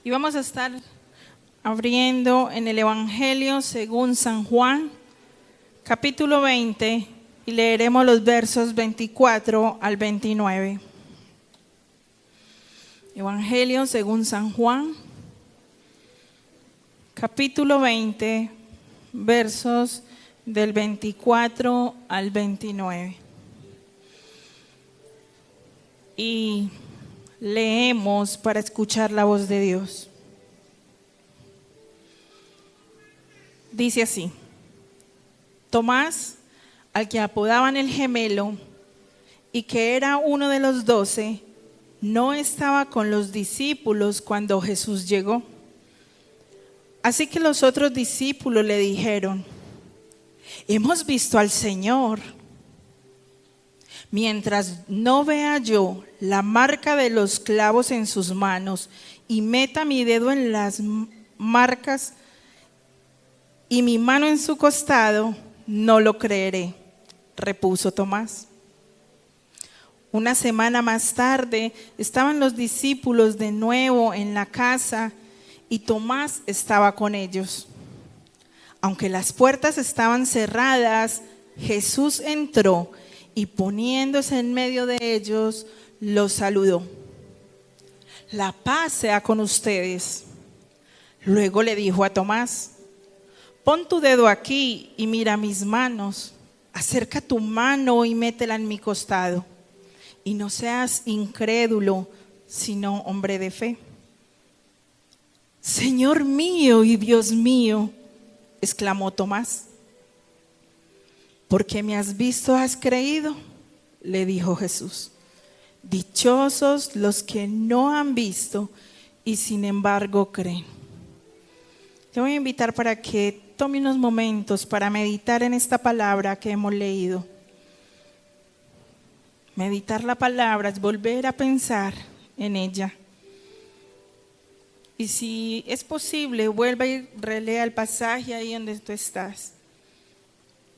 Y vamos a estar abriendo en el Evangelio según San Juan, capítulo 20, y leeremos los versos 24 al 29. Evangelio según San Juan, capítulo 20, versos del 24 al 29. Y leemos para escuchar la voz de Dios. Dice así: Tomás, al que apodaban el gemelo, y que era uno de los 12, no estaba con los discípulos cuando Jesús llegó. Así que los otros discípulos le dijeron: hemos visto al Señor. Mientras no vea yo la marca de los clavos en sus manos y meta mi dedo en las marcas y mi mano en su costado, no lo creeré, repuso Tomás. Una semana más tarde estaban los discípulos de nuevo en la casa y Tomás estaba con ellos. Aunque las puertas estaban cerradas, Jesús entró y poniéndose en medio de ellos, los saludó. La paz sea con ustedes. Luego le dijo a Tomás: pon tu dedo aquí y mira mis manos. Acerca tu mano y métela en mi costado. Y no seas incrédulo, sino hombre de fe. Señor mío y Dios mío, exclamó Tomás. Porque me has visto, has creído, le dijo Jesús. Dichosos los que no han visto y sin embargo creen. Te voy a invitar para que tome unos momentos para meditar en esta palabra que hemos leído. Meditar la palabra es volver a pensar en ella. Y si es posible, vuelva y relea el pasaje ahí donde tú estás.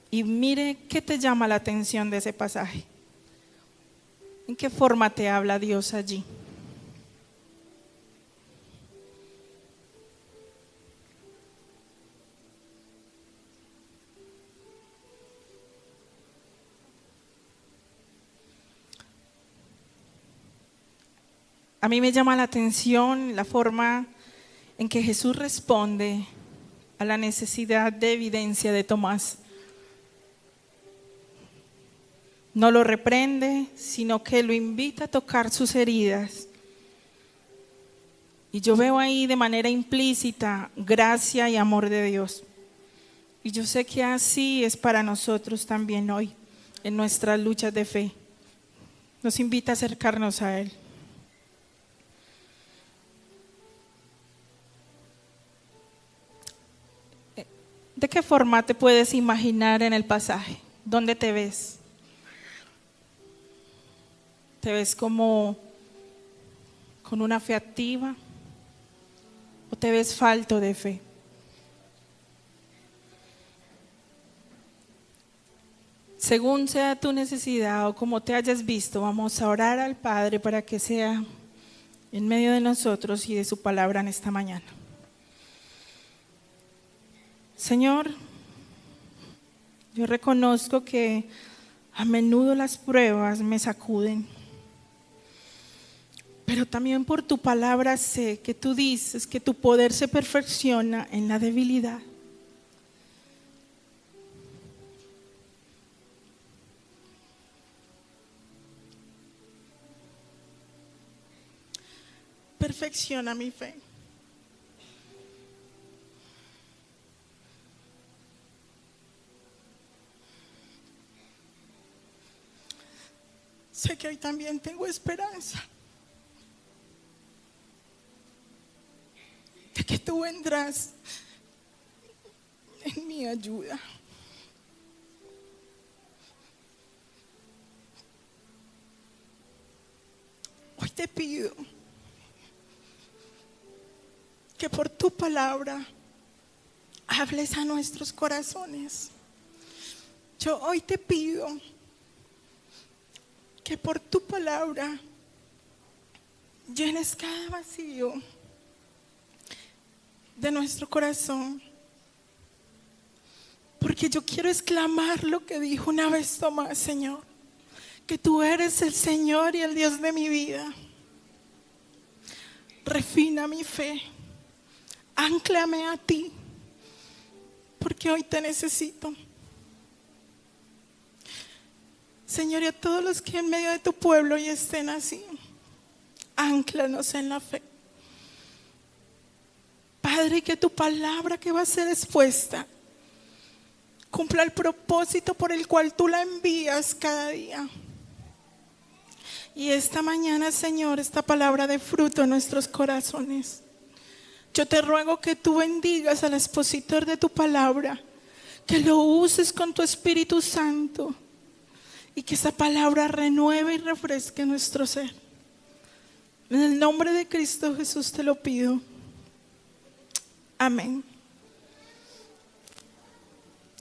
Y mire qué te llama la atención de ese pasaje. ¿En qué forma te habla Dios allí? A mí me llama la atención la forma en que Jesús responde a la necesidad de evidencia de Tomás. No lo reprende, sino que lo invita a tocar sus heridas. Y yo veo ahí de manera implícita gracia y amor de Dios. Y yo sé que así es para nosotros también hoy, en nuestras luchas de fe. Nos invita a acercarnos a Él. ¿De qué forma te puedes imaginar en el pasaje? ¿Dónde te ves? ¿Te ves como con una fe activa o te ves falto de fe? Según sea tu necesidad o como te hayas visto, vamos a orar al Padre para que sea en medio de nosotros y de su palabra en esta mañana. Señor, yo reconozco que a menudo las pruebas me sacuden. Pero también por tu palabra sé que tú dices que tu poder se perfecciona en la debilidad. Perfecciona mi fe. Sé que hoy también tengo esperanza de que tú vendrás en mi ayuda. Hoy te pido que por tu palabra hables a nuestros corazones. Yo hoy te pido que por tu palabra llenes cada vacío de nuestro corazón. Porque yo quiero exclamar lo que dijo una vez Tomás, Señor, que tú eres el Señor y el Dios de mi vida. Refina mi fe, ánclame a ti, porque hoy te necesito. Señor, y a todos los que en medio de tu pueblo hoy estén así, ánclanos en la fe. Padre, que tu palabra que va a ser expuesta cumpla el propósito por el cual tú la envías cada día. Y esta mañana, Señor, esta palabra de fruto en nuestros corazones. Yo te ruego que tú bendigas al expositor de tu palabra, que lo uses con tu Espíritu Santo y que esa palabra renueve y refresque nuestro ser. En el nombre de Cristo Jesús te lo pido. Amén.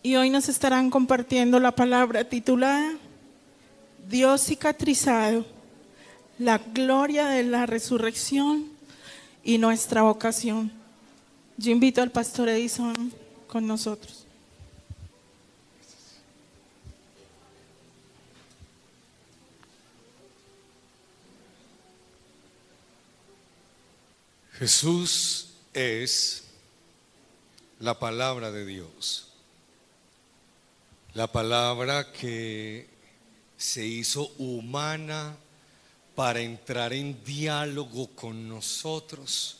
Y hoy nos estarán compartiendo la palabra titulada Dios cicatrizado, la gloria de la resurrección y nuestra vocación. Yo invito al pastor Edison con nosotros. Jesús es la palabra de Dios, la palabra que se hizo humana para entrar en diálogo con nosotros,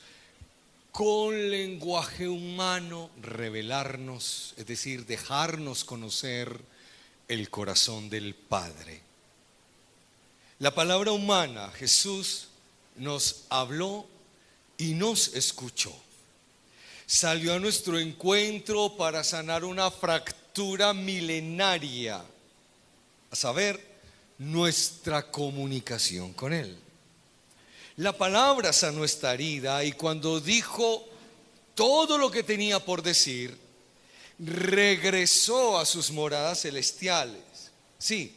con lenguaje humano, revelarnos, es decir, dejarnos conocer el corazón del Padre. La palabra humana, Jesús nos habló y nos escuchó. Salió a nuestro encuentro para sanar una fractura milenaria, a saber, nuestra comunicación con Él. La palabra sanó esta herida y cuando dijo todo lo que tenía por decir, regresó a sus moradas celestiales. Sí,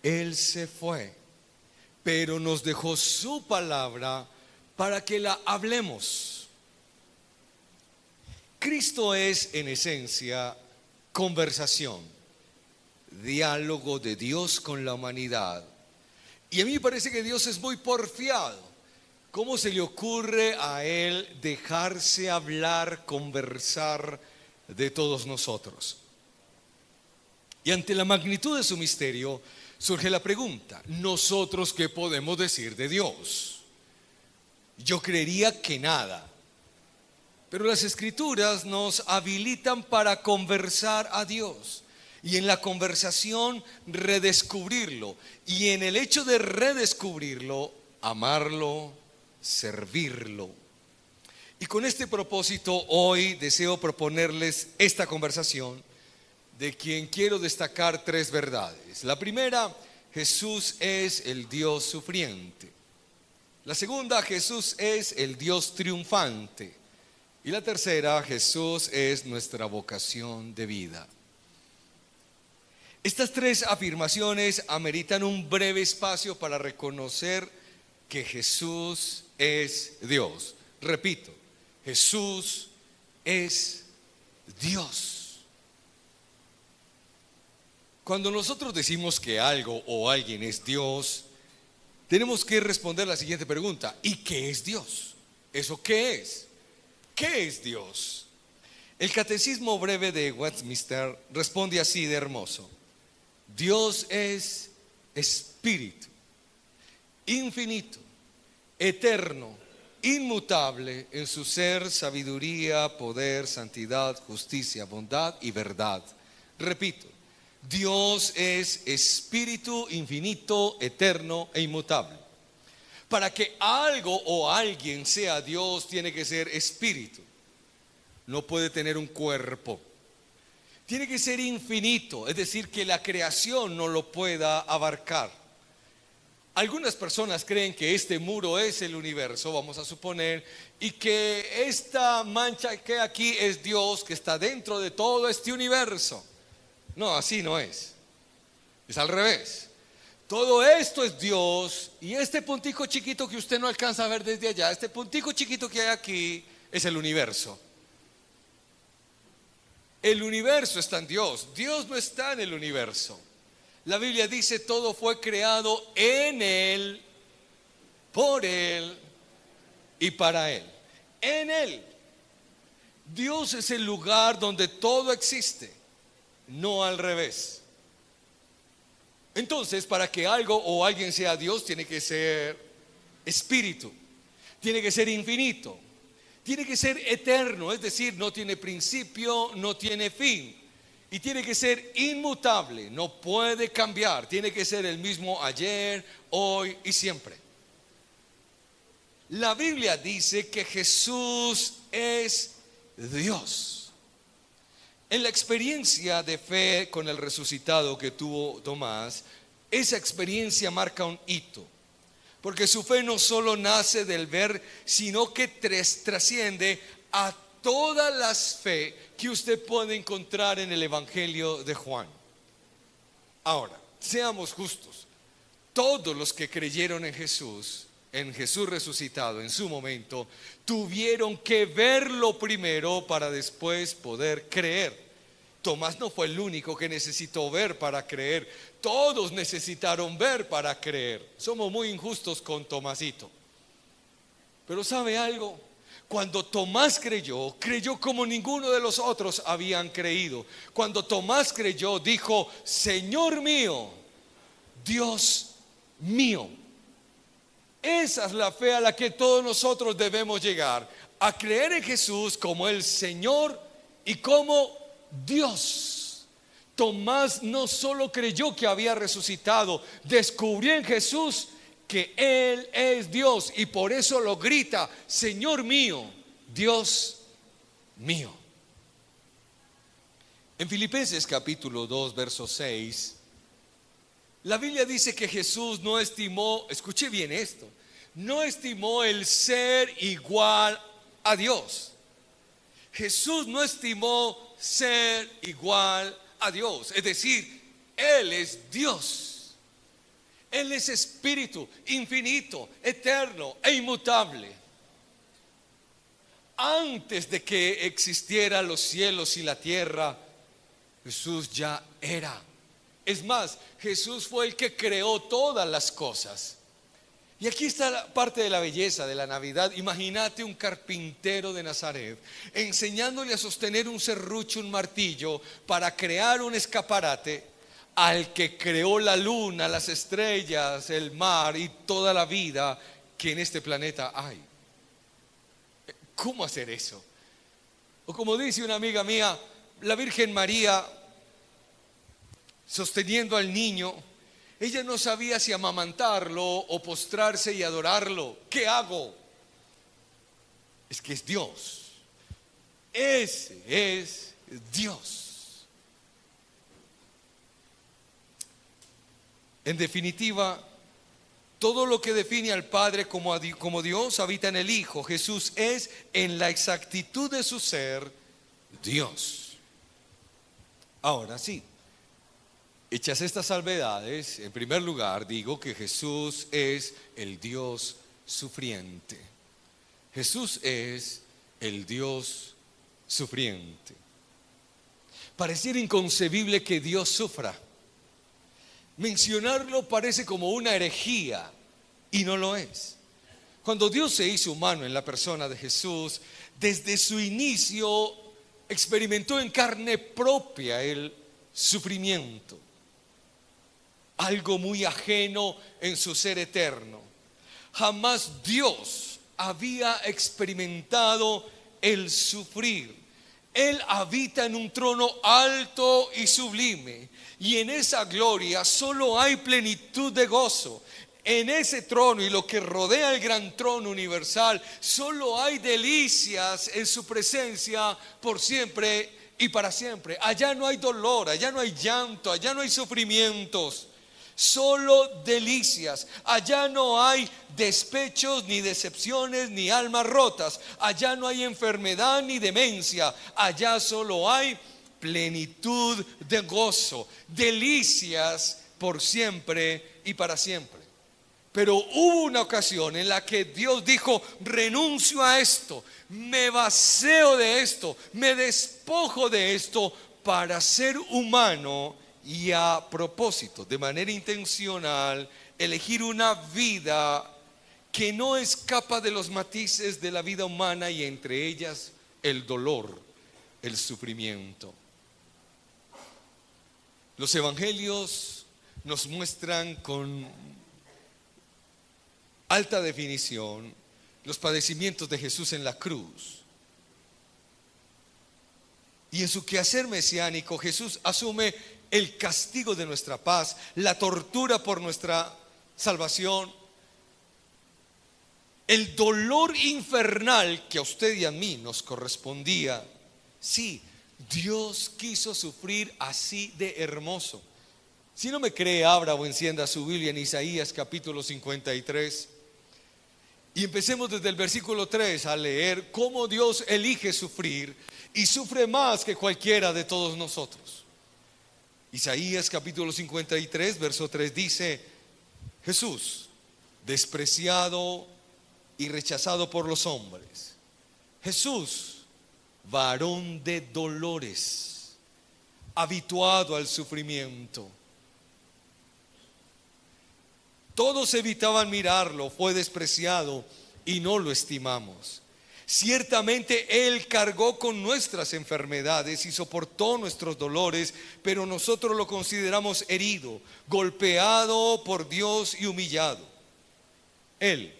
Él se fue, pero nos dejó su palabra para que la hablemos. Cristo es en esencia conversación, diálogo de Dios con la humanidad. Y a mí me parece que Dios es muy porfiado. ¿Cómo se le ocurre a Él dejarse hablar, conversar de todos nosotros? Y ante la magnitud de su misterio surge la pregunta: ¿nosotros qué podemos decir de Dios? Yo creería que nada, pero las Escrituras nos habilitan para conversar a Dios y en la conversación redescubrirlo, y en el hecho de redescubrirlo, amarlo, servirlo. Y con este propósito hoy deseo proponerles esta conversación, de quien quiero destacar tres verdades. La primera: Jesús es el Dios sufriente. La segunda: Jesús es el Dios triunfante. Y la tercera: Jesús es nuestra vocación de vida. Estas tres afirmaciones ameritan un breve espacio para reconocer que Jesús es Dios. Repito, Jesús es Dios. Cuando nosotros decimos que algo o alguien es Dios, tenemos que responder la siguiente pregunta: ¿y qué es Dios? ¿Eso qué es? ¿Qué es Dios? El Catecismo Breve de Westminster responde así de hermoso: Dios es espíritu, infinito, eterno, inmutable en su ser, sabiduría, poder, santidad, justicia, bondad y verdad. Repito, Dios es espíritu infinito, eterno e inmutable. Para que algo o alguien sea Dios, tiene que ser espíritu. No puede tener un cuerpo. Tiene que ser infinito, es decir, que la creación no lo pueda abarcar. Algunas personas creen que este muro es el universo, vamos a suponer, y que esta mancha que aquí es Dios, que está dentro de todo este universo. No, así no es. Es al revés. Todo esto es Dios, y este puntico chiquito que usted no alcanza a ver desde allá, este puntico chiquito que hay aquí, es el universo. El universo está en Dios. Dios no está en el universo. La Biblia dice todo fue creado en Él, por Él y para Él. En Él. Dios es el lugar donde todo existe, no al revés. Entonces, para que algo o alguien sea Dios, tiene que ser espíritu, tiene que ser infinito, tiene que ser eterno, es decir, no tiene principio, no tiene fin, y tiene que ser inmutable, no puede cambiar, tiene que ser el mismo ayer, hoy y siempre. La Biblia dice que Jesús es Dios. En la experiencia de fe con el resucitado que tuvo Tomás, esa experiencia marca un hito, porque su fe no solo nace del ver, sino que trasciende a todas las fe que usted puede encontrar en el Evangelio de Juan. Ahora, seamos justos, todos los que creyeron en Jesús resucitado en su momento, tuvieron que verlo primero para después poder creer. Tomás no fue el único que necesitó ver para creer. Todos necesitaron ver para creer. Somos muy injustos con Tomasito. Pero ¿sabe algo? Cuando Tomás creyó como ninguno de los otros habían creído. Cuando Tomás creyó, dijo: Señor mío, Dios mío. Esa es la fe a la que todos nosotros debemos llegar, a creer en Jesús como el Señor y como Dios. Tomás no solo creyó que había resucitado, descubrió en Jesús que Él es Dios y por eso lo grita: Señor mío, Dios mío. En Filipenses capítulo 2, verso 6, la Biblia dice que Jesús no estimó, escuche bien esto, no estimó el ser igual a Dios. Jesús no estimó ser igual a Dios, es decir, Él es Dios. Él es espíritu infinito, eterno e inmutable. Antes de que existieran los cielos y la tierra, Jesús ya era. Es más, Jesús fue el que creó todas las cosas. Y aquí está la parte de la belleza de la Navidad. Imagínate un carpintero de Nazaret enseñándole a sostener un serrucho, un martillo, para crear un escaparate al que creó la luna, las estrellas, el mar y toda la vida que en este planeta hay. ¿Cómo hacer eso? O como dice una amiga mía, la Virgen María sosteniendo al niño, ella no sabía si amamantarlo o postrarse y adorarlo. ¿Qué hago? Es que es Dios. Ese es Dios. En definitiva, todo lo que define al Padre como Dios habita en el Hijo. Jesús es, en la exactitud de su ser, Dios. Ahora sí, hechas estas salvedades, en primer lugar digo que Jesús es el Dios sufriente. Jesús es el Dios sufriente. Pareciera inconcebible que Dios sufra. Mencionarlo parece como una herejía y no lo es. Cuando Dios se hizo humano en la persona de Jesús, desde su inicio experimentó en carne propia el sufrimiento, algo muy ajeno en su ser eterno. Jamás Dios había experimentado el sufrir. Él habita en un trono alto y sublime, y en esa gloria solo hay plenitud de gozo. En ese trono y lo que rodea el gran trono universal, solo hay delicias en su presencia por siempre y para siempre. Allá no hay dolor, allá no hay llanto, allá no hay sufrimientos, solo delicias. Allá no hay despechos, ni decepciones, ni almas rotas. Allá no hay enfermedad ni demencia. Allá solo hay plenitud de gozo, delicias por siempre y para siempre. Pero hubo una ocasión en la que Dios dijo: renuncio a esto, me vacío de esto, me despojo de esto para ser humano y a propósito, de manera intencional, elegir una vida que no escapa de los matices de la vida humana, y entre ellas el dolor, el sufrimiento. Los evangelios nos muestran con alta definición los padecimientos de Jesús en la cruz. Y en su quehacer mesiánico, Jesús asume el castigo de nuestra paz, la tortura por nuestra salvación, el dolor infernal que a usted y a mí nos correspondía. Sí, Dios quiso sufrir así de hermoso. Si no me cree, abra o encienda su Biblia en Isaías capítulo 53 y empecemos desde el versículo 3 a leer cómo Dios elige sufrir y sufre más que cualquiera de todos nosotros. Isaías capítulo 53 verso 3 dice: Jesús, despreciado y rechazado por los hombres, Jesús, varón de dolores, habituado al sufrimiento. Todos evitaban mirarlo, fue despreciado y no lo estimamos. Ciertamente Él cargó con nuestras enfermedades y soportó nuestros dolores, pero nosotros lo consideramos herido, golpeado por Dios y humillado. Él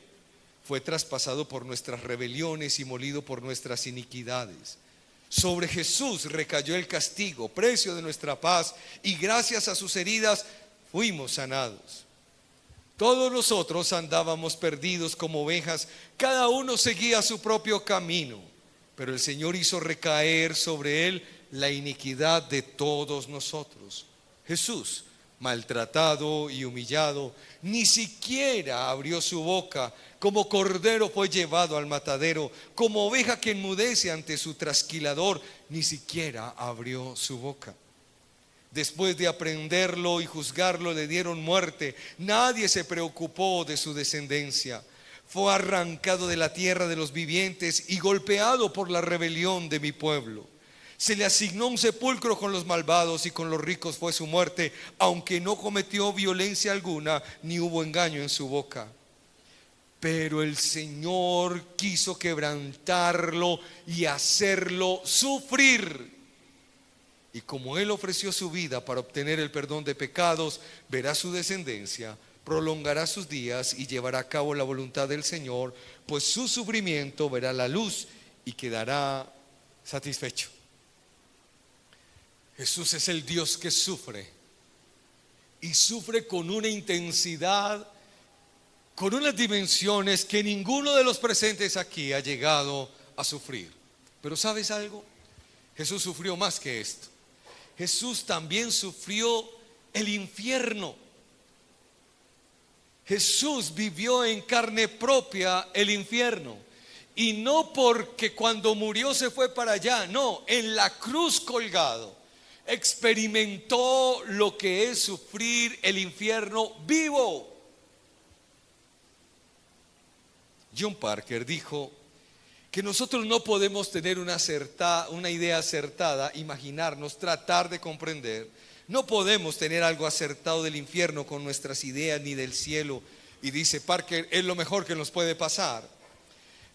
fue traspasado por nuestras rebeliones y molido por nuestras iniquidades. Sobre Jesús recayó el castigo, precio de nuestra paz, y gracias a sus heridas fuimos sanados. Todos nosotros andábamos perdidos como ovejas, cada uno seguía su propio camino, pero el Señor hizo recaer sobre él la iniquidad de todos nosotros. Jesús, maltratado y humillado, ni siquiera abrió su boca. Como cordero fue llevado al matadero, como oveja que enmudece ante su trasquilador, ni siquiera abrió su boca. Después de aprenderlo y juzgarlo, le dieron muerte. Nadie se preocupó de su descendencia. Fue arrancado de la tierra de los vivientes y golpeado por la rebelión de mi pueblo. Se le asignó un sepulcro con los malvados, y con los ricos fue su muerte, aunque no cometió violencia alguna, ni hubo engaño en su boca. Pero el Señor quiso quebrantarlo y hacerlo sufrir. Y como Él ofreció su vida para obtener el perdón de pecados, verá su descendencia, prolongará sus días y llevará a cabo la voluntad del Señor, pues su sufrimiento verá la luz y quedará satisfecho. Jesús es el Dios que sufre, y sufre con una intensidad, con unas dimensiones que ninguno de los presentes aquí ha llegado a sufrir. Pero ¿sabes algo? Jesús sufrió más que esto. Jesús también sufrió el infierno. Jesús vivió en carne propia el infierno. Y no porque cuando murió se fue para allá, no, en la cruz colgado experimentó lo que es sufrir el infierno vivo. John Parker dijo que nosotros no podemos tener una idea acertada, imaginarnos, tratar de comprender. No podemos tener algo acertado del infierno con nuestras ideas, ni del cielo. Y dice Parker, es lo mejor que nos puede pasar.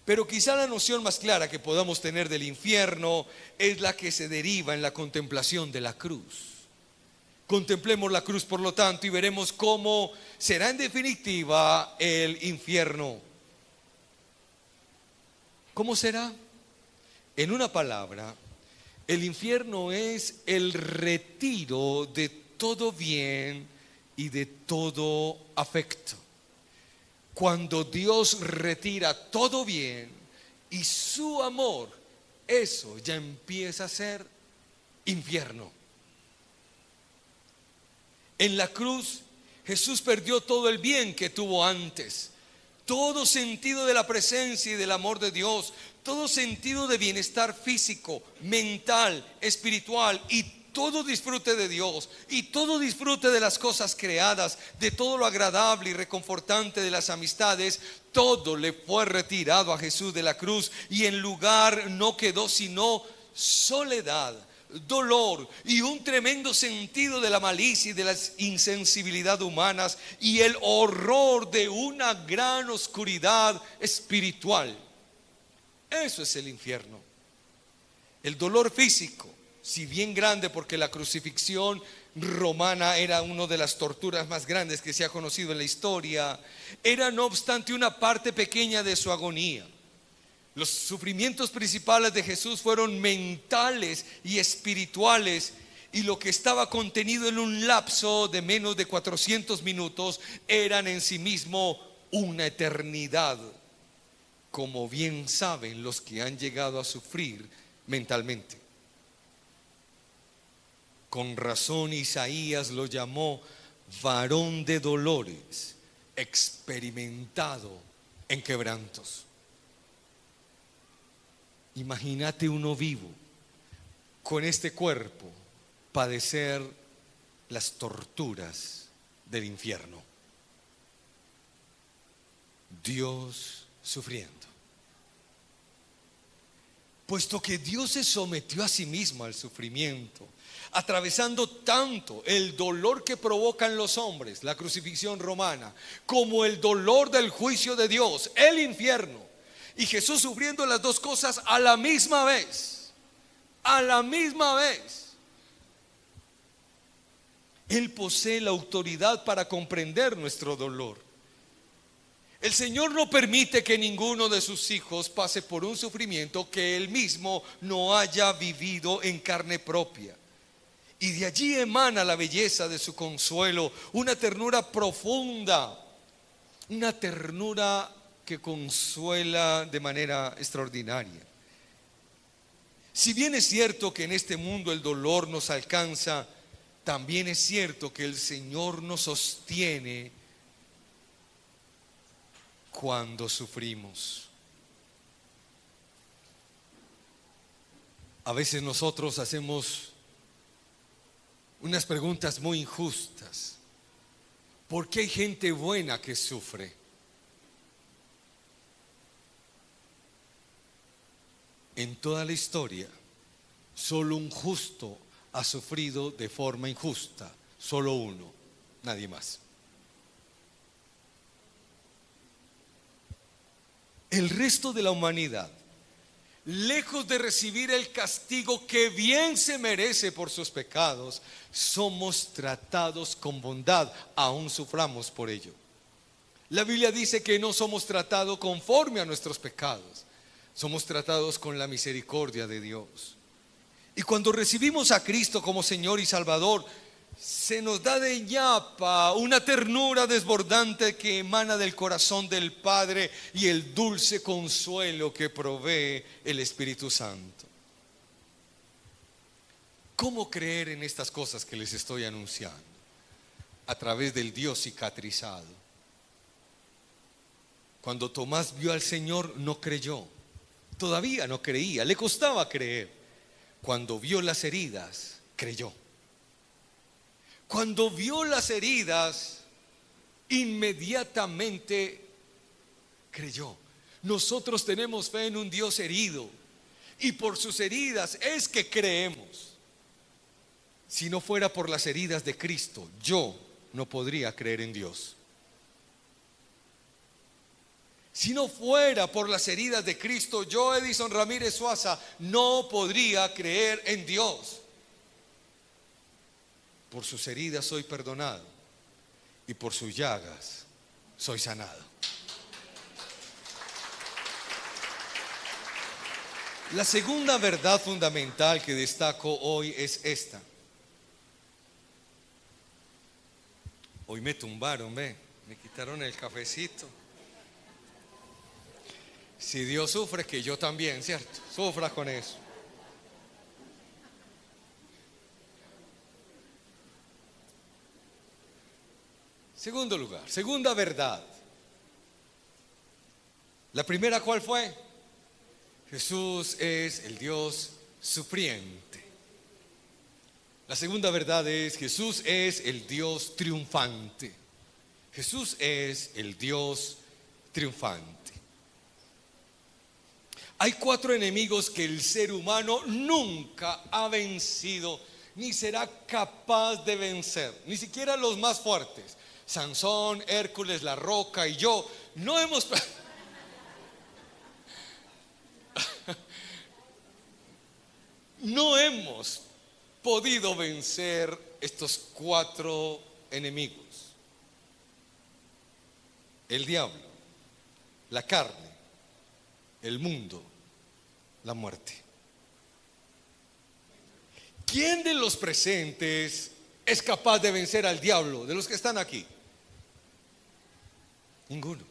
Pero quizá la noción más clara que podamos tener del infierno es la que se deriva en la contemplación de la cruz. Contemplemos la cruz, por lo tanto, y veremos cómo será en definitiva el infierno. ¿Cómo será? En una palabra, el infierno es el retiro de todo bien y de todo afecto. Cuando Dios retira todo bien y su amor, eso ya empieza a ser infierno. En la cruz, Jesús perdió todo el bien que tuvo antes. Todo sentido de la presencia y del amor de Dios, todo sentido de bienestar físico, mental, espiritual y todo disfrute de Dios y todo disfrute de las cosas creadas, de todo lo agradable y reconfortante de las amistades, todo le fue retirado a Jesús de la cruz, y en lugar no quedó sino soledad, dolor y un tremendo sentido de la malicia y de la insensibilidad humanas, y el horror de una gran oscuridad espiritual. Eso es el infierno. El dolor físico, si bien grande, porque la crucifixión romana era una de las torturas más grandes que se ha conocido en la historia, era no obstante una parte pequeña de su agonía. Los sufrimientos principales de Jesús fueron mentales y espirituales, y lo que estaba contenido en un lapso de menos de 400 minutos eran en sí mismo una eternidad, como bien saben los que han llegado a sufrir mentalmente. Con razón Isaías lo llamó varón de dolores, experimentado en quebrantos. Imagínate uno vivo con este cuerpo padecer las torturas del infierno. Dios sufriendo. Puesto que Dios se sometió a sí mismo al sufrimiento, atravesando tanto el dolor que provocan los hombres, la crucifixión romana, como el dolor del juicio de Dios, el infierno, y Jesús sufriendo las dos cosas a la misma vez, Él posee la autoridad para comprender nuestro dolor. El Señor no permite que ninguno de sus hijos pase por un sufrimiento que Él mismo no haya vivido en carne propia. Y de allí emana la belleza de su consuelo, una ternura profunda, una ternura que consuela de manera extraordinaria. Si bien es cierto que en este mundo el dolor nos alcanza, también es cierto que el Señor nos sostiene cuando sufrimos. A veces nosotros hacemos unas preguntas muy injustas. ¿Por qué hay gente buena que sufre? En toda la historia, solo un justo ha sufrido de forma injusta, solo uno, nadie más. El resto de la humanidad, lejos de recibir el castigo que bien se merece por sus pecados, somos tratados con bondad, aún suframos por ello. La Biblia dice que no somos tratados conforme a nuestros pecados, somos tratados con la misericordia de Dios. Y cuando recibimos a Cristo como Señor y Salvador, se nos da de ñapa una ternura desbordante que emana del corazón del Padre y el dulce consuelo que provee el Espíritu Santo. ¿Cómo creer en estas cosas que les estoy anunciando? A través del Dios cicatrizado. Cuando Tomás vio al Señor, no creyó. Todavía no creía, le costaba creer. Cuando vio las heridas, creyó. Cuando vio las heridas, inmediatamente creyó. Nosotros tenemos fe en un Dios herido, y por sus heridas es que creemos. Si no fuera por las heridas de Cristo, yo no podría creer en Dios. Si no fuera por las heridas de Cristo, yo, Edison Ramírez Suaza, no podría creer en Dios. Por sus heridas soy perdonado, y por sus llagas soy sanado. La segunda verdad fundamental que destaco hoy es esta. Hoy me tumbaron, me quitaron el cafecito. Si Dios sufre, que yo también, ¿cierto? Sufra con eso. Segundo lugar, segunda verdad. La primera, ¿cuál fue? Jesús es el Dios sufriente. La segunda verdad es: Jesús es el Dios triunfante. Jesús es el Dios triunfante. Hay 4 enemigos que el ser humano nunca ha vencido, ni será capaz de vencer, ni siquiera los más fuertes. Sansón, Hércules, la Roca y yo no hemos no hemos podido vencer estos 4 enemigos: el diablo, la carne, el mundo, la muerte. ¿Quién de los presentes es capaz de vencer al diablo, de los que están aquí? Ninguno.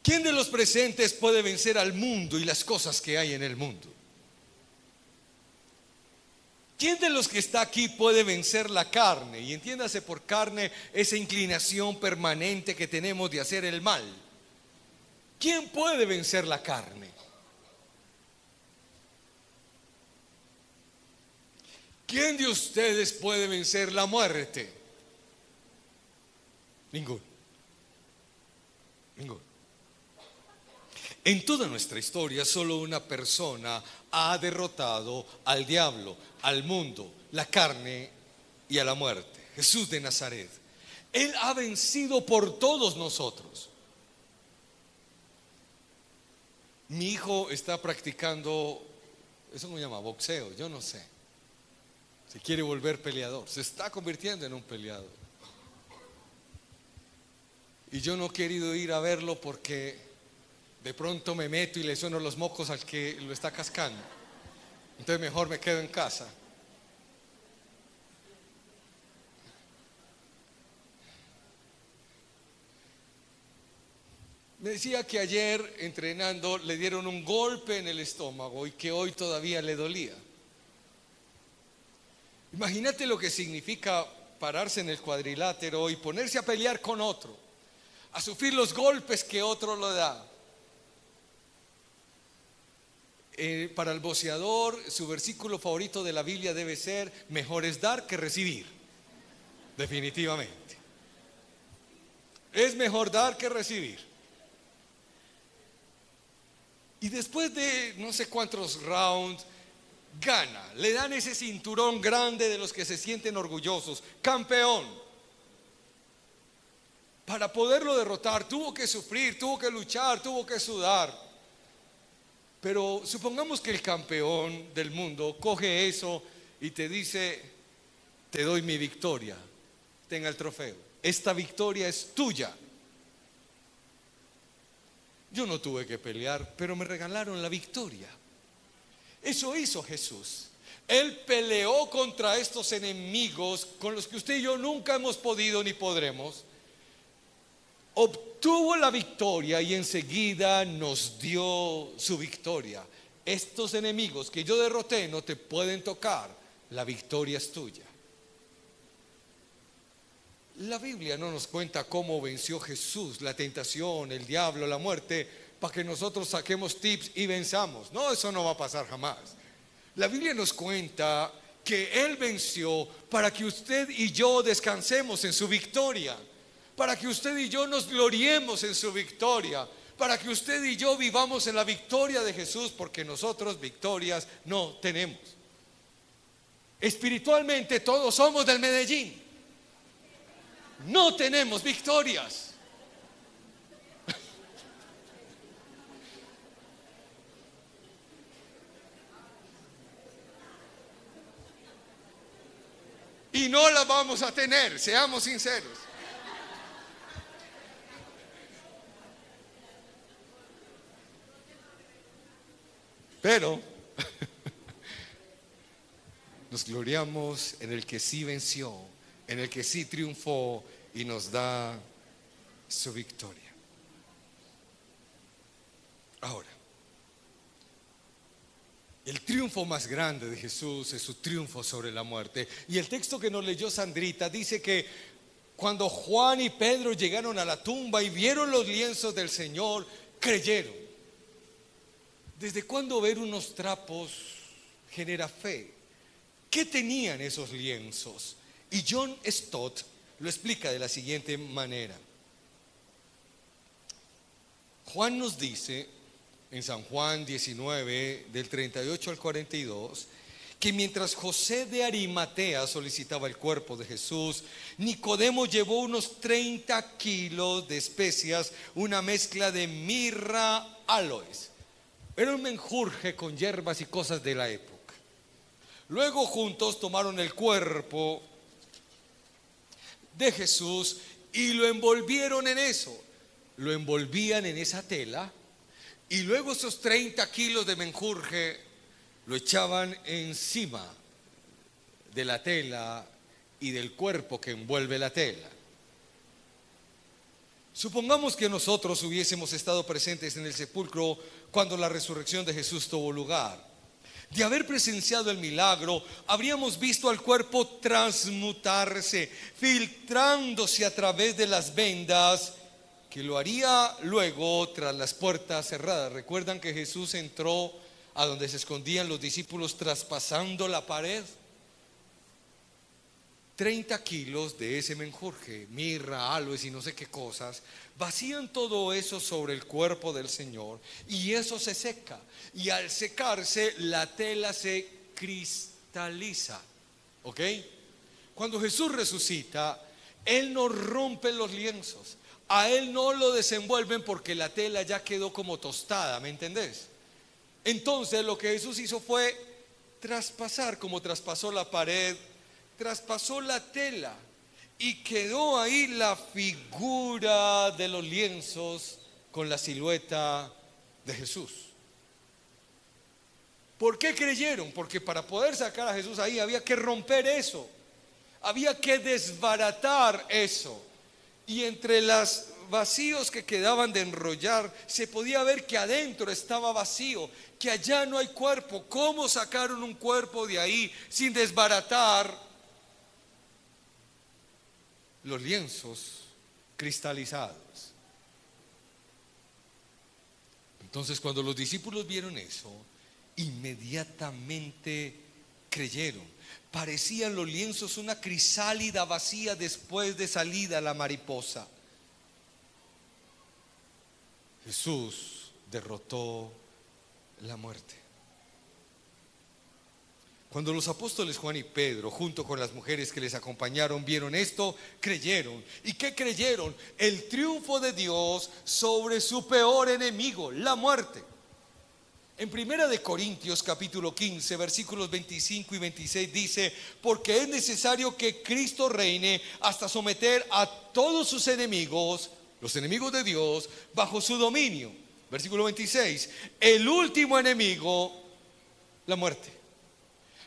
¿Quién de los presentes puede vencer al mundo y las cosas que hay en el mundo? ¿Quién de los que está aquí puede vencer la carne? Y entiéndase por carne esa inclinación permanente que tenemos de hacer el mal. ¿Quién puede vencer la carne? ¿Quién de ustedes puede vencer la muerte? Ninguno. Ninguno. En toda nuestra historia, solo una persona ha derrotado al diablo, al mundo, la carne y a la muerte: Jesús de Nazaret. Él ha vencido por todos nosotros. Mi hijo está practicando, eso me llama boxeo, yo no sé. Se quiere volver peleador, se está convirtiendo en un peleador. Y yo no he querido ir a verlo porque de pronto me meto y le sueno los mocos al que lo está cascando. Entonces mejor me quedo en casa. Me decía que ayer entrenando le dieron un golpe en el estómago y que hoy todavía le dolía. Imagínate lo que significa pararse en el cuadrilátero y ponerse a pelear con otro, a sufrir los golpes que otro le da. Para el boxeador, su versículo favorito de la Biblia debe ser: mejor es dar que recibir. Definitivamente. Es mejor dar que recibir. Y después de no sé cuántos rounds, gana. Le dan ese cinturón grande de los que se sienten orgullosos: campeón. Para poderlo derrotar tuvo que sufrir, tuvo que luchar, tuvo que sudar. Pero supongamos que el campeón del mundo coge eso y te dice: te doy mi victoria, tenga el trofeo, esta victoria es tuya. Yo no tuve que pelear, pero me regalaron la victoria. Eso hizo Jesús. Él peleó contra estos enemigos con los que usted y yo nunca hemos podido ni podremos. Obtuvo la victoria y enseguida nos dio su victoria. Estos enemigos que yo derroté no te pueden tocar. La victoria es tuya. La Biblia no nos cuenta cómo venció Jesús la tentación, el diablo, la muerte, para que nosotros saquemos tips y venzamos. No, eso no va a pasar jamás. La Biblia nos cuenta que Él venció para que usted y yo descansemos en su victoria, para que usted y yo nos gloriemos en su victoria, para que usted y yo vivamos en la victoria de Jesús, porque nosotros victorias no tenemos. Espiritualmente todos somos del Medellín. No tenemos victorias. Y no las vamos a tener, seamos sinceros. Pero nos gloriamos en el que sí venció, en el que sí triunfó y nos da su victoria. Ahora, el triunfo más grande de Jesús es su triunfo sobre la muerte. Y el texto que nos leyó Sandrita dice que cuando Juan y Pedro llegaron a la tumba y vieron los lienzos del Señor, creyeron. ¿Desde cuándo ver unos trapos genera fe? ¿Qué tenían esos lienzos? Y John Stott lo explica de la siguiente manera. Juan nos dice en San Juan 19, del 38 al 42, que mientras José de Arimatea solicitaba el cuerpo de Jesús, Nicodemo llevó unos 30 kilos de especias, una mezcla de mirra, aloes. Era un menjurje con hierbas y cosas de la época. Luego juntos tomaron el cuerpo de Jesús y lo envolvieron en eso. Lo envolvían en esa tela y luego esos 30 kilos de menjurje lo echaban encima de la tela y del cuerpo que envuelve la tela. Supongamos que nosotros hubiésemos estado presentes en el sepulcro cuando la resurrección de Jesús tuvo lugar. De haber presenciado el milagro, habríamos visto al cuerpo transmutarse, filtrándose a través de las vendas, que lo haría luego tras las puertas cerradas. ¿Recuerdan que Jesús entró a donde se escondían los discípulos traspasando la pared? 30 kilos de ese menjurje, mirra, aloes y no sé qué cosas, vacían todo eso sobre el cuerpo del Señor y eso se seca. Y al secarse, la tela se cristaliza. ¿Ok? Cuando Jesús resucita, Él no rompe los lienzos. A Él no lo desenvuelven porque la tela ya quedó como tostada, ¿me entendés? Entonces lo que Jesús hizo fue traspasar, como traspasó la pared, traspasó la tela y quedó ahí la figura de los lienzos con la silueta de Jesús. ¿Por qué creyeron? Porque para poder sacar a Jesús ahí había que romper eso, había que desbaratar eso. Y entre los vacíos que quedaban de enrollar, se podía ver que adentro estaba vacío, que allá no hay cuerpo. ¿Cómo sacaron un cuerpo de ahí sin desbaratar los lienzos cristalizados? Entonces, cuando los discípulos vieron eso, inmediatamente creyeron. Parecían los lienzos una crisálida vacía después de salida la mariposa. Jesús derrotó la muerte. Cuando los apóstoles Juan y Pedro, junto con las mujeres que les acompañaron, vieron esto, creyeron. ¿Y qué creyeron? El triunfo de Dios sobre su peor enemigo, la muerte. En 1 Corintios capítulo 15, versículos 25 y 26 dice: porque es necesario que Cristo reine hasta someter a todos sus enemigos, los enemigos de Dios, bajo su dominio. Versículo 26, el último enemigo, la muerte.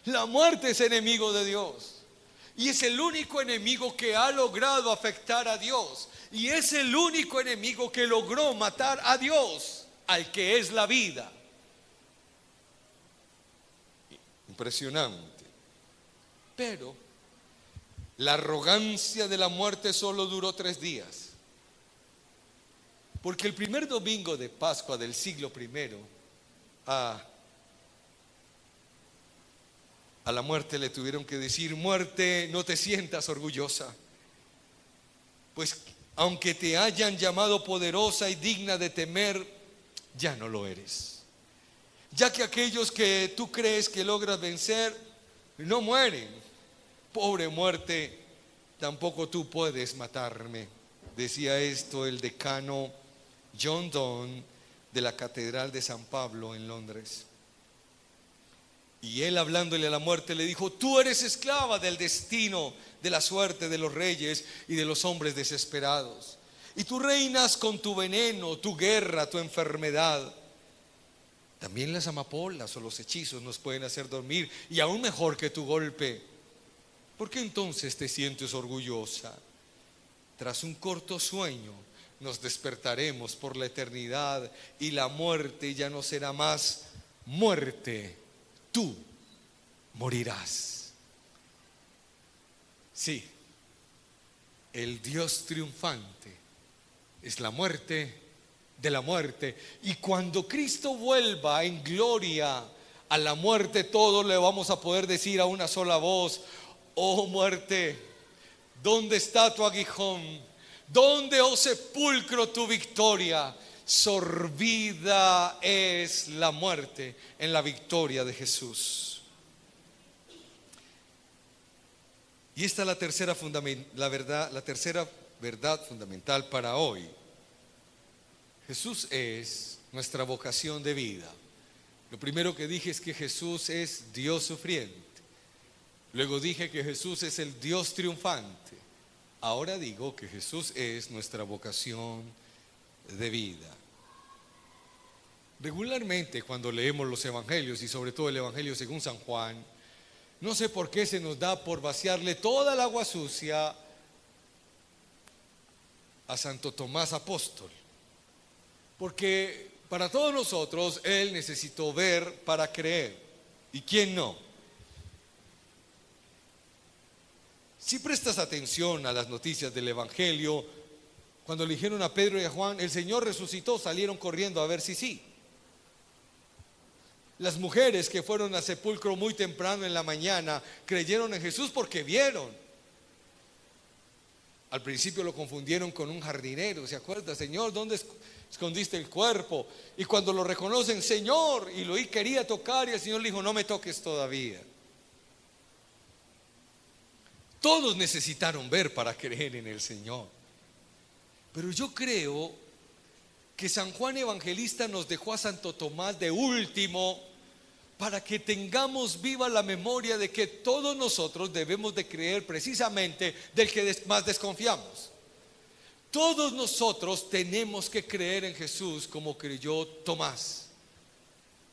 La muerte es enemigo de Dios y es el único enemigo que ha logrado afectar a Dios, y es el único enemigo que logró matar a Dios, al que es la vida. Impresionante. Pero la arrogancia de la muerte solo duró 3 días. Porque el primer domingo de Pascua del siglo I, a la muerte le tuvieron que decir: muerte, no te sientas orgullosa, pues aunque te hayan llamado poderosa y digna de temer, ya no lo eres. Ya que aquellos que tú crees que logras vencer no mueren. Pobre muerte, tampoco tú puedes matarme. Decía esto el decano John Donne de la Catedral de San Pablo en Londres. Y él, hablándole a la muerte, le dijo: tú eres esclava del destino, de la suerte de los reyes y de los hombres desesperados. Y tú reinas con tu veneno, tu guerra, tu enfermedad. También las amapolas o los hechizos nos pueden hacer dormir, y aún mejor que tu golpe. ¿Por qué entonces te sientes orgullosa? Tras un corto sueño nos despertaremos por la eternidad, y la muerte ya no será más muerte. Tú morirás. Sí, el Dios triunfante es la muerte de la muerte. Y cuando Cristo vuelva en gloria A la muerte todos le vamos a poder decir a una sola voz: oh muerte, ¿dónde está tu aguijón? ¿Dónde, oh sepulcro, tu victoria? Sorbida es la muerte en la victoria de Jesús. Y esta es la tercera verdad fundamental para hoy. Jesús es nuestra vocación de vida. Lo primero que dije es que Jesús es Dios sufriente. Luego dije que Jesús es el Dios triunfante. Ahora digo que Jesús es nuestra vocación de vida. Regularmente cuando leemos los evangelios, y sobre todo el evangelio según San Juan, no sé por qué se nos da por vaciarle toda el agua sucia a Santo Tomás apóstol. Porque para todos nosotros él necesitó ver para creer. ¿Y quién no? Si prestas atención a las noticias del evangelio, cuando le dijeron a Pedro y a Juan: el Señor resucitó, salieron corriendo a ver si sí. Las mujeres que fueron al sepulcro muy temprano en la mañana creyeron en Jesús porque vieron. Al principio lo confundieron con un jardinero, ¿se acuerda? Señor, ¿dónde escondiste el cuerpo? Y cuando lo reconocen: Señor, y lo quería tocar, y el Señor le dijo: no me toques todavía. Todos necesitaron ver para creer en el Señor. Pero yo creo que San Juan Evangelista nos dejó a Santo Tomás de último, para que tengamos viva la memoria de que todos nosotros debemos de creer precisamente del que más desconfiamos. Todos nosotros tenemos que creer en Jesús como creyó Tomás.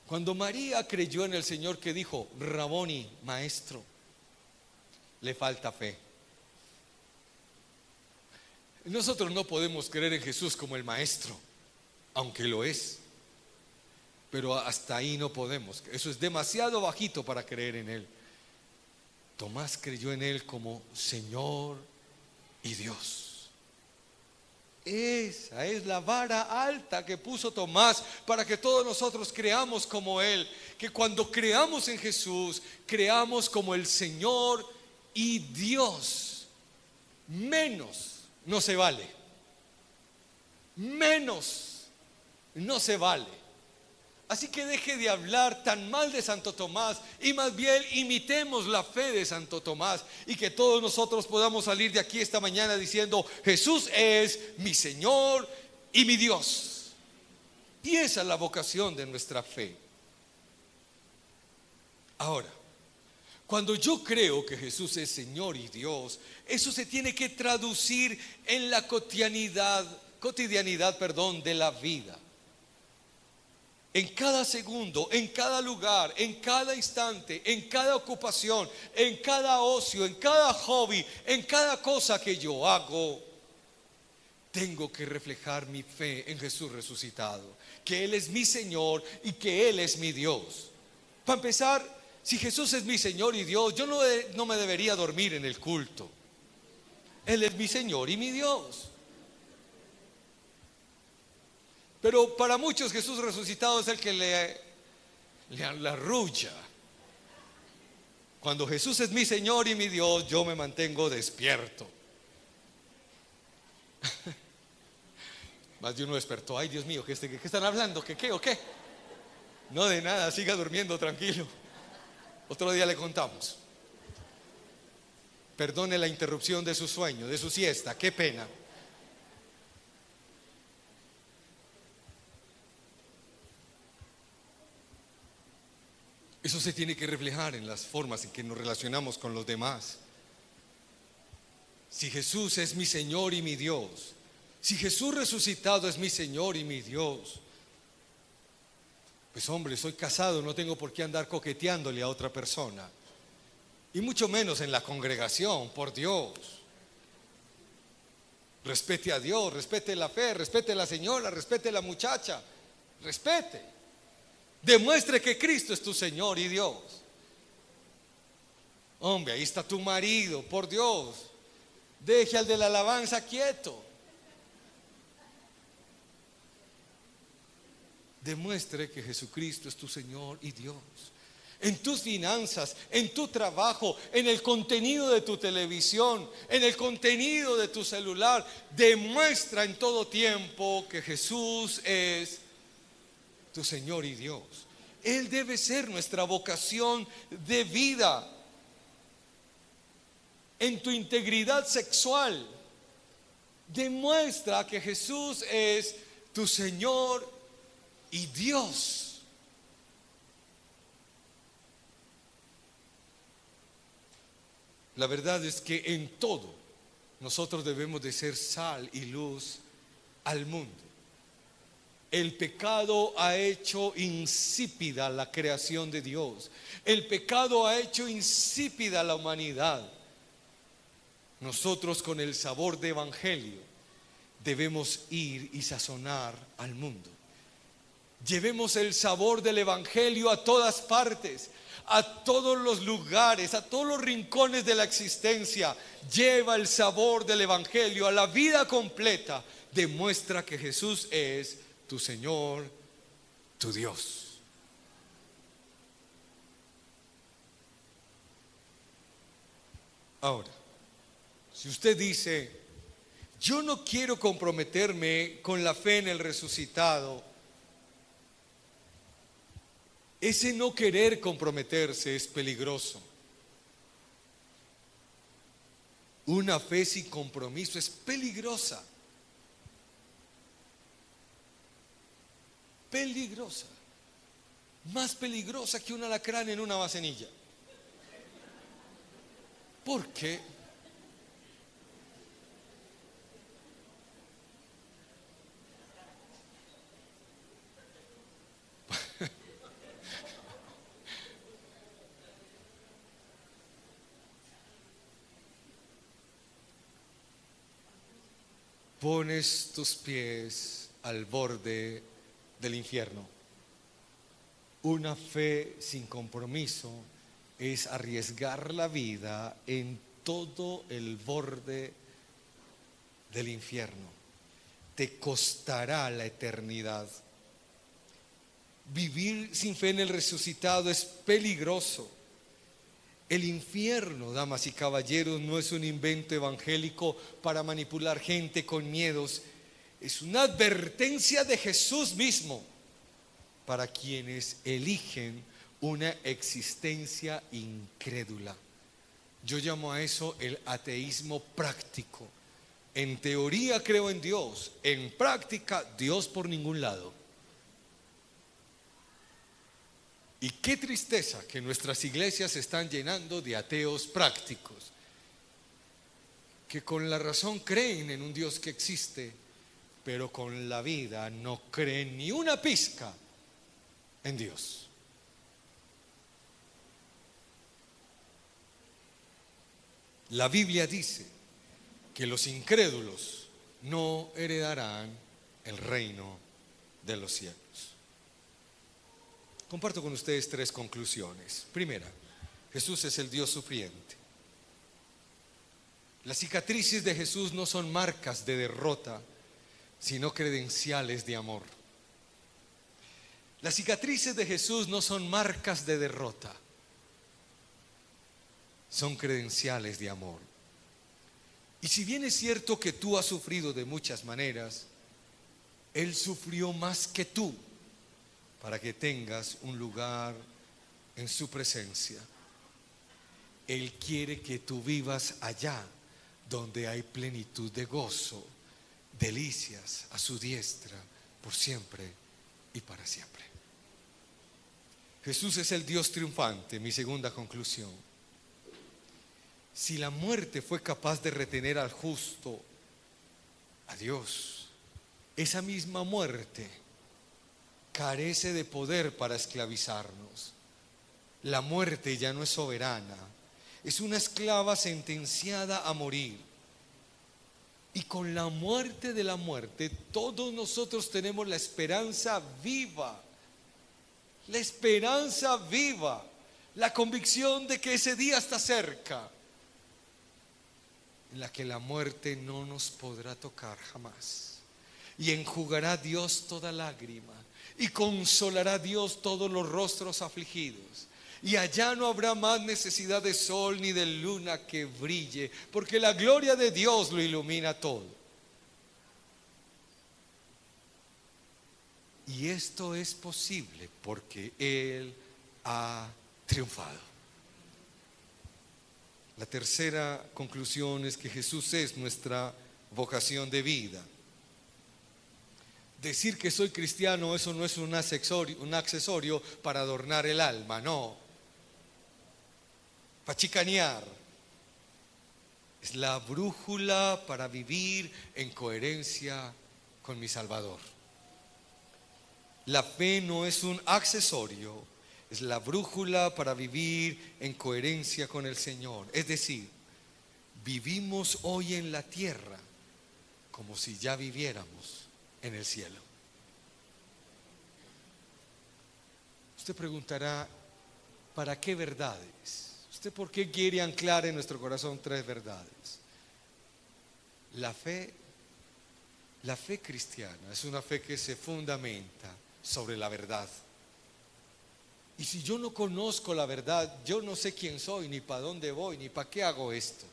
Cuando María creyó en el Señor, que dijo: Raboni, maestro, le falta fe. Nosotros no podemos creer en Jesús como el maestro, aunque lo es, pero hasta ahí no podemos. Eso es demasiado bajito para creer en Él. Tomás creyó en Él como Señor y Dios. Esa es la vara alta que puso Tomás para que todos nosotros creamos como Él. Que cuando creamos en Jesús, creamos como el Señor y Dios. Menos no se vale. Menos no se vale. Así que deje de hablar tan mal de Santo Tomás y más bien imitemos la fe de Santo Tomás, y que todos nosotros podamos salir de aquí esta mañana diciendo: Jesús es mi Señor y mi Dios. Y esa es la vocación de nuestra fe. Ahora, cuando yo creo que Jesús es Señor y Dios, eso se tiene que traducir en la cotidianidad de la vida. En cada segundo, en cada lugar, en cada instante, en cada ocupación, en cada ocio, en cada hobby, en cada cosa que yo hago, tengo que reflejar mi fe en Jesús resucitado, que Él es mi Señor y que Él es mi Dios. Para empezar, si Jesús es mi Señor y Dios, yo no me debería dormir en el culto. Él es mi Señor y mi Dios. Pero para muchos Jesús resucitado es el que le arrulla. Cuando Jesús es mi Señor y mi Dios, yo me mantengo despierto. Más de uno despertó: ay, Dios mío, ¿qué están hablando? ¿Qué o qué? No, de nada, siga durmiendo tranquilo. Otro día le contamos. Perdone la interrupción de su sueño, de su siesta, qué pena. Eso se tiene que reflejar en las formas en que nos relacionamos con los demás. Si Jesús es mi Señor y mi Dios, si Jesús resucitado es mi Señor y mi Dios, pues hombre, soy casado, no tengo por qué andar coqueteándole a otra persona, y mucho menos en la congregación, por Dios. Respete a Dios, respete la fe, respete a la señora, respete a la muchacha, respete. Demuestre que Cristo es tu Señor y Dios. Hombre, ahí está tu marido, por Dios. Deje al de la alabanza quieto. Demuestre que Jesucristo es tu Señor y Dios. en tus finanzas, en tu trabajo, en el contenido de tu televisión, en el contenido de tu celular. Demuestra en todo tiempo que Jesús es tu Señor y Dios. Él debe ser nuestra vocación de vida. En tu integridad sexual, demuestra que Jesús es tu Señor y Dios. La verdad es que en todo nosotros debemos de ser sal y luz al mundo. El pecado ha hecho insípida la creación de Dios. El pecado ha hecho insípida la humanidad. Nosotros con el sabor de evangelio debemos ir y sazonar al mundo. Llevemos el sabor del evangelio a todas partes, a todos los lugares, a todos los rincones de la existencia. Lleva el sabor del evangelio a la vida completa. Demuestra que Jesús es tu Señor, tu Dios. Ahora, si usted dice, yo no quiero comprometerme con la fe en el resucitado, ese no querer comprometerse es peligroso. Una fe sin compromiso es peligrosa. Peligrosa. Más peligrosa que un alacrán en una vasenilla. ¿Por qué? Pones tus pies al borde del infierno. Una fe sin compromiso es arriesgar la vida en todo el borde del infierno. Te costará la eternidad. Vivir sin fe en el resucitado es peligroso. El infierno, damas y caballeros, no es un invento evangélico para manipular gente con miedos. Es una advertencia de Jesús mismo para quienes eligen una existencia incrédula. Yo llamo a eso el ateísmo práctico. En teoría creo en Dios, en práctica Dios por ningún lado. Y qué tristeza que nuestras iglesias se están llenando de ateos prácticos, que con la razón creen en un Dios que existe, pero con la vida no creen ni una pizca en Dios. La Biblia dice que los incrédulos no heredarán el reino de los cielos. Comparto con ustedes 3 conclusiones. Primera, Jesús es el Dios sufriente. Las cicatrices de Jesús no son marcas de derrota, sino credenciales de amor. Las cicatrices de Jesús no son marcas de derrota, son credenciales de amor. Y si bien es cierto que tú has sufrido de muchas maneras, Él sufrió más que tú, para que tengas un lugar en su presencia. Él quiere que tú vivas allá donde hay plenitud de gozo, delicias a su diestra por siempre y para siempre. Jesús es el Dios triunfante, mi segunda conclusión. Si la muerte fue capaz de retener al justo, a Dios, esa misma muerte carece de poder para esclavizarnos. La muerte ya no es soberana, es una esclava sentenciada a morir. Y con la muerte de la muerte, todos nosotros tenemos la esperanza viva, la convicción de que ese día está cerca, en la que la muerte no nos podrá tocar jamás. Y enjugará Dios toda lágrima, y consolará Dios todos los rostros afligidos. Y allá no habrá más necesidad de sol ni de luna que brille, porque la gloria de Dios lo ilumina todo. Y esto es posible porque Él ha triunfado. La tercera conclusión es que Jesús es nuestra vocación de vida. Decir que soy cristiano, eso no es un accesorio para adornar el alma, no. Para chicanear. Es la brújula para vivir en coherencia con mi Salvador. La fe no es un accesorio, es la brújula para vivir en coherencia con el Señor. Es decir, vivimos hoy en la tierra como si ya viviéramos en el cielo. Usted preguntará, ¿para qué verdades? ¿Usted por qué quiere anclar en nuestro corazón tres verdades? La fe cristiana es una fe que se fundamenta sobre la verdad. Y si yo no conozco la verdad, yo no sé quién soy, ni para dónde voy, ni para qué hago esto.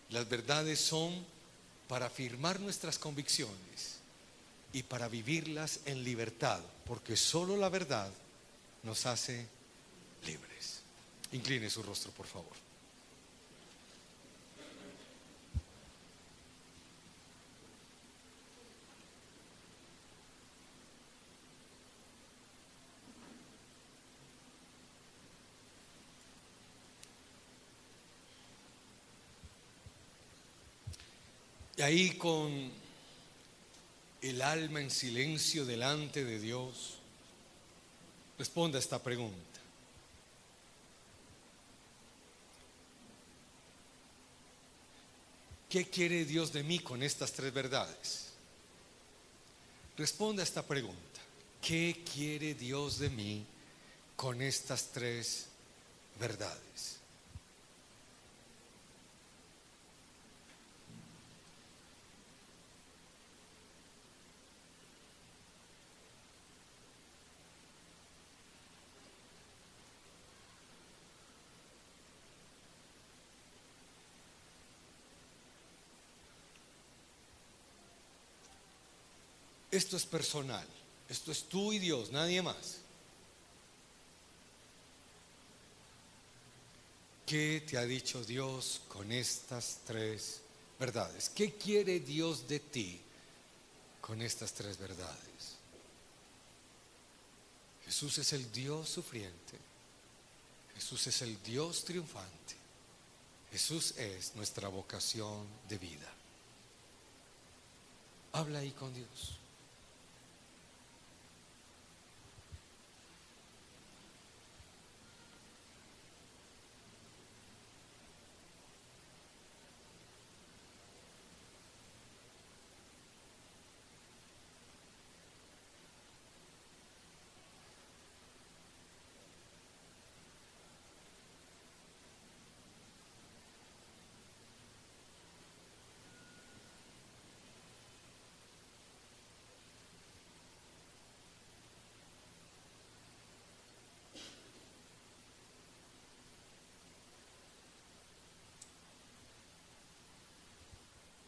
Las verdades son para afirmar nuestras convicciones y para vivirlas en libertad, porque solo la verdad nos hace libres. Incline su rostro, por favor. Y ahí con el alma en silencio delante de Dios, responda a esta pregunta. ¿Qué quiere Dios de mí con estas tres verdades? Responda a esta pregunta. ¿Qué quiere Dios de mí con estas tres verdades? Esto es personal, esto es tú y Dios, nadie más. ¿Qué te ha dicho Dios con estas tres verdades? ¿Qué quiere Dios de ti con estas tres verdades? Jesús es el Dios sufriente, Jesús es el Dios triunfante, Jesús es nuestra vocación de vida. Habla ahí con Dios.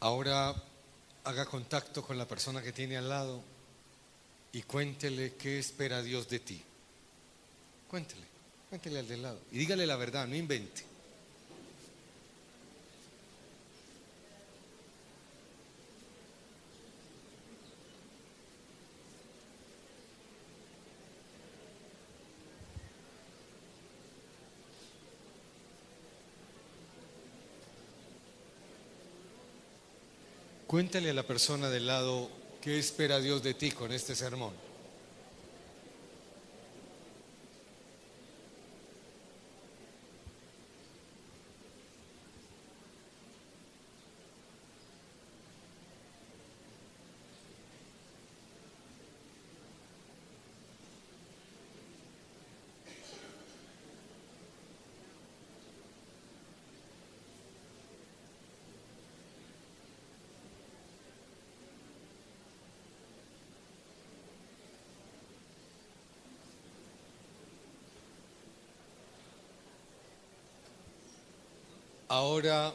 Ahora haga contacto con la persona que tiene al lado y cuéntele qué espera Dios de ti. Cuéntele al del lado y dígale la verdad, no invente. Cuéntale a la persona del lado qué espera Dios de ti con este sermón. Ahora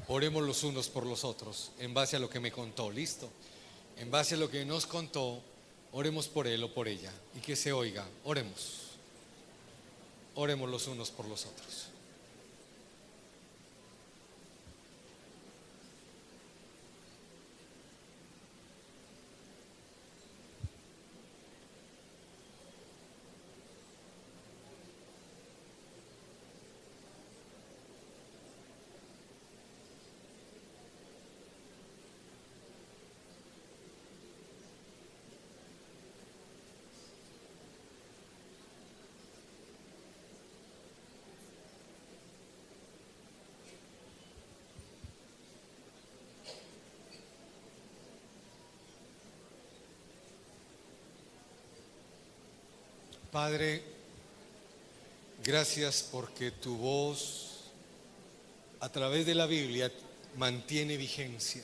oremos los unos por los otros, en base a lo que me contó, ¿listo? En base a lo que nos contó, oremos por él o por ella y que se oiga. Oremos. Oremos los unos por los otros. Padre, gracias porque tu voz a través de la Biblia mantiene vigencia.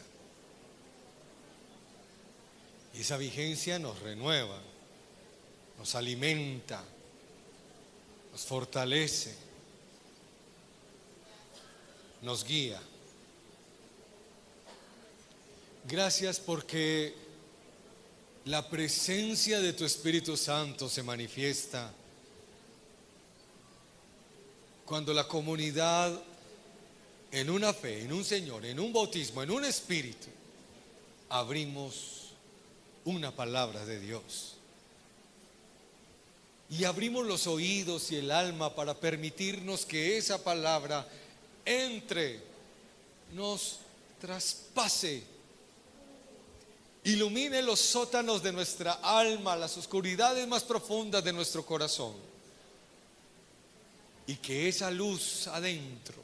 Y esa vigencia nos renueva, nos alimenta, nos fortalece, nos guía. Gracias porque la presencia de tu Espíritu Santo se manifiesta cuando la comunidad, en una fe, en un Señor, en un bautismo, en un Espíritu, abrimos una palabra de Dios. Y abrimos los oídos y el alma para permitirnos que esa palabra entre, nos traspase, ilumine los sótanos de nuestra alma, las oscuridades más profundas de nuestro corazón. Y que esa luz adentro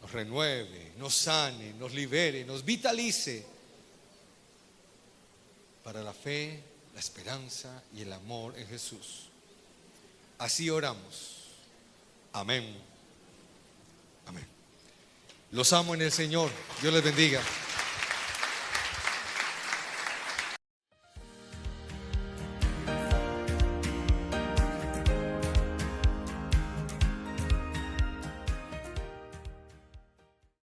nos renueve, nos sane, nos libere, nos vitalice para la fe, la esperanza y el amor en Jesús. Así oramos. Amén. Amén. Los amo en el Señor. Dios les bendiga.